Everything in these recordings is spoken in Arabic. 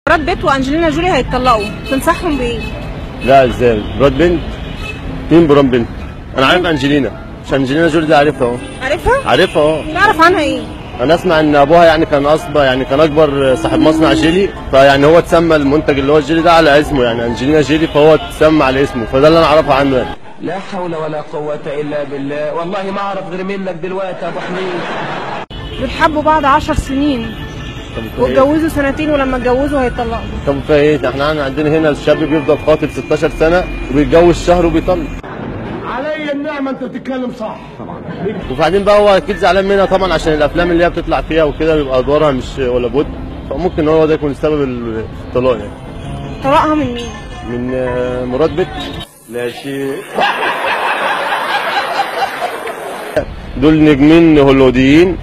براد بيت وانجلينا جولي هيتطلقوا، تنصحهم بايه؟ لا ازاي؟ براد بنت؟ مين براد بنت؟ انا عارف انجلينا، مش انجلينا جولي دي عارفها اهو. عارفها؟ عارفها اه. تعرف عنها ايه؟ انا اسمع ان ابوها يعني كان كان اكبر صاحب مصنع جيلي، فيعني هو اتسمى المنتج اللي هو الجيلي ده على اسمه، يعني انجلينا جيلي، فهو اتسمى على اسمه، فده اللي انا اعرفه عنه يعني. لا حول ولا قوة إلا بالله، والله ما أعرف غير منك دلوقتي يا أبو حميد. دول حبوا بعض 10 سنين واتجوزوا سنتين، ولما اتجوزوا هيطلقوا. طب فيها ايه؟ احنا عندنا هنا الشاب بيفضل خاطب 16 سنة وبيتجوز شهر وبيطلق. علي النعمة انت بتتكلم صح طبعا. وبعدين بقى هو اكيد زعلان منها طبعا، عشان الافلام اللي هي بتطلع فيها وكده بيبقى ادوارها مش ولا بد، فممكن هو ده يكون سبب الطلاق يعني. طلقها من مين؟ من مراد بت. لا شيء. دول نجمين هوليوديين،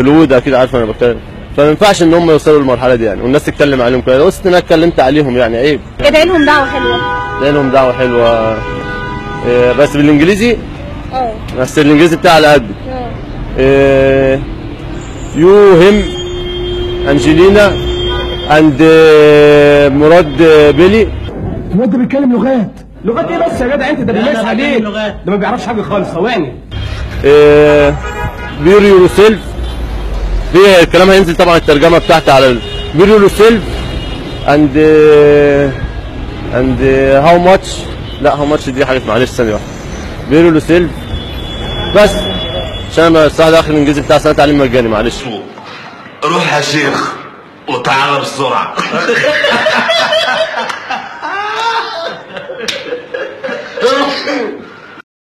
هوليوود اكيد عارفه انا بتكلم، فما ينفعش ان هم يوصلوا للمرحله دي يعني، والناس تتكلم عليهم كده. بس انا اتكلمت عليهم يعني عيب. ادعي لهم دعوه حلوه. ادعي لهم دعوه حلوه. بس بالانجليزي؟ اه. بس الانجليزي بتاعي على قد. يو هيم انجلينا اند مراد بيلي. الواد ده بيتكلم لغات. لغات ايه بس يا جدع انت؟ ده بيمارس عليه، ده ما بيعرفش حاجه خالص. ثواني. بير يور سيلف. في الكلام هينزل طبعا الترجمه بتاعتي على بير يور سيلف اند هاو ماتش. لا هاو ماتش دي حاجه، معلش ثانيه واحده. بير يور سيلف بس، عشان انا الصراحه ده اخر الانجليزي بتاع سنه تعليم مجاني، معلش. روح يا شيخ وتعالى بسرعه.